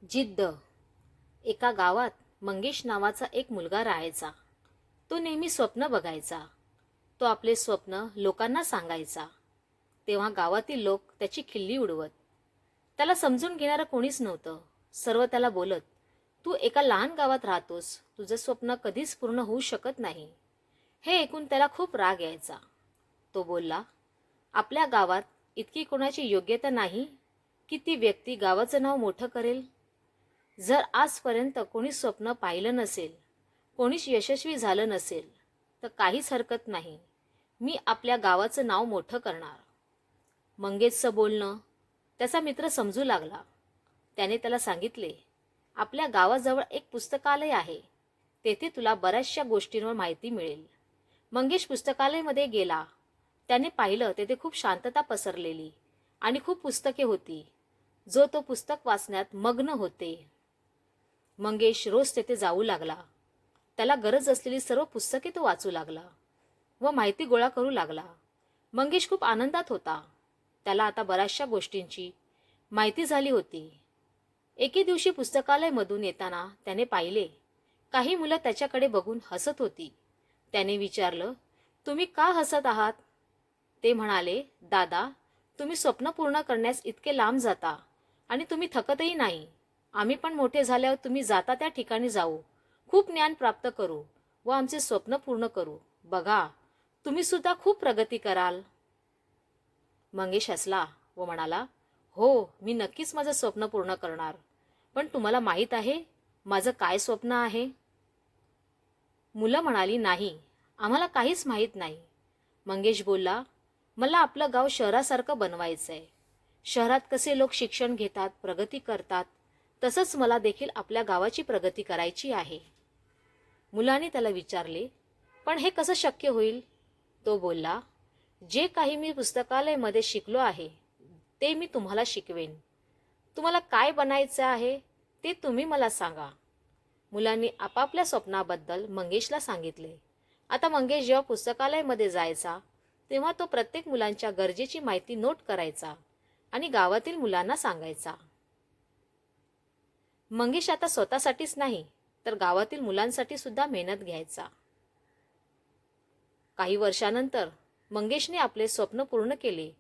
जिद्द. एका गावात मंगेश नावाचा एक मुलगा राहायचा. तो नेहमी स्वप्न बघायचा. तो आपले स्वप्न लोकांना सांगायचा. तेव्हा गावातील लोक त्याची खिल्ली उडवत. त्याला समजून घेणारं कोणीच नव्हतं. सर्व त्याला बोलत, तू एका लहान गावात राहतोस, तुझं स्वप्न कधीच पूर्ण होऊ शकत नाही. हे ऐकून त्याला खूप राग यायचा. तो बोलला, आपल्या गावात इतकी कोणाची योग्यता नाही की ती व्यक्ती गावाचं नाव मोठं करेल. जर आजपर्यंत कोणी स्वप्न पाहिलं नसेल, कोणीच यशस्वी झालं नसेल, तर काहीच हरकत नाही. मी आपल्या गावाचं नाव मोठं करणार. मंगेशचं बोलणं त्याचा मित्र समजू लागला. त्याने त्याला सांगितले, आपल्या गावाजवळ एक पुस्तकालय आहे. तेथे तुला बऱ्याचशा गोष्टींवर माहिती मिळेल. मंगेश पुस्तकालयामध्ये गेला. त्याने पाहिलं तेथे खूप शांतता पसरलेली आणि खूप पुस्तके होती. तो पुस्तक वाचण्यात मग्न होते. मंगेश रोज तेथे जाऊ लागला. त्याला गरज असलेली सर्व पुस्तके तो वाचू लागला व माहिती गोळा करू लागला. मंगेश खूप आनंदात होता. त्याला आता बऱ्याचशा गोष्टींची माहिती झाली होती. एके दिवशी पुस्तकालयामधून येताना त्याने पाहिले, काही मुलं त्याच्याकडे बघून हसत होती. त्याने विचारलं, तुम्ही का हसत आहात? ते म्हणाले, दादा, तुम्ही स्वप्न पूर्ण करण्यास इतके लांब जाता आणि तुम्ही थकतही नाही. आम्ही पण मोठे झाल्यावर तुम्ही जाता त्या ठिकाणी जाऊ, खूप ज्ञान प्राप्त करू व आमचे स्वप्न पूर्ण करू. बघा, तुम्ही सुद्धा खूप प्रगती कराल. मंगेश हसला व म्हणाला, हो, मी नक्कीच माझं स्वप्न पूर्ण करणार. पण तुम्हाला माहीत आहे माझं काय स्वप्न आहे? मुलं म्हणाली, नाही, आम्हाला काहीच माहीत नाही. मंगेश बोलला, मला आपलं गाव शहरासारखं बनवायचंय. शहरात कसे लोक शिक्षण घेतात, प्रगती करतात, तसंच मला देखील आपल्या गावाची प्रगती करायची आहे. मुलांनी त्याला विचारले, पण हे कसं शक्य होईल? तो बोलला, जे काही मी पुस्तकालयामध्ये शिकलो आहे ते मी तुम्हाला शिकवेन. तुम्हाला काय बनायचं आहे ते तुम्ही मला सांगा. मुलांनी आपापल्या स्वप्नाबद्दल मंगेशला सांगितले. आता मंगेश जेव्हा पुस्तकालयामध्ये जायचा तेव्हा तो प्रत्येक मुलांच्या गरजेची माहिती नोट करायचा आणि गावातील मुलांना सांगायचा. मंगेश आता स्वतःसाठीच नाही तर गावातील मुलांसाठी सुद्धा मेहनत घ्यायचा. काही वर्षानंतर मंगेशने आपले स्वप्न पूर्ण केले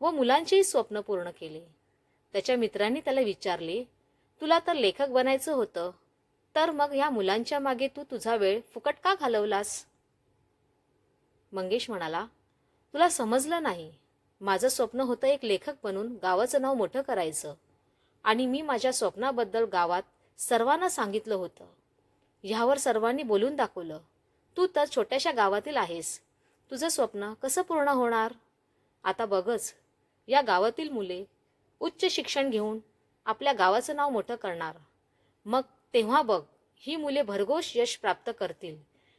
व मुलांचेही स्वप्न पूर्ण केले. त्याच्या मित्रांनी त्याला विचारले, तुला तर लेखक बनायचं होतं, तर मग ह्या मुलांच्या मागे तू तुझा वेळ फुकट का घालवलास? मंगेश म्हणाला, तुला समजलं नाही. माझं स्वप्न होतं एक लेखक बनून गावाचं नाव मोठं करायचं आणि मी माझ्या स्वप्नाबद्दल गावात सर्वांना सांगितलं होतं. ह्यावर सर्वांनी बोलून दाखवलं. तू तर छोट्याशा गावातील आहेस. तुझं स्वप्न कसं पूर्ण होणार? आता बघच, या गावातील मुले उच्च शिक्षण घेऊन आपल्या गावाचं नाव मोठं करणार. मग तेव्हा बघ, ही मुले भरघोस यश प्राप्त करतील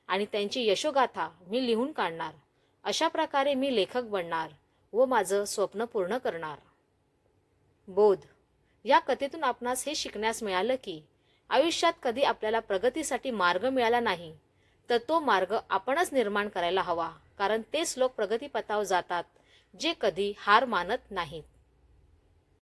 आणि त्यांची यशोगाथा मी लिहून काढणार. अशा प्रकारे मी लेखक बनणार व माझं स्वप्न पूर्ण करणार. बोध. या कथेतून आपणास हे शिकण्यास मिळालं की आयुष्यात कधी आपल्याला प्रगतीसाठी मार्ग मिळाला नाही तर तो मार्ग आपणच निर्माण करायला हवा, कारण तेच लोक प्रगतीपथावर जातात जे कधी हार मानत नाहीत.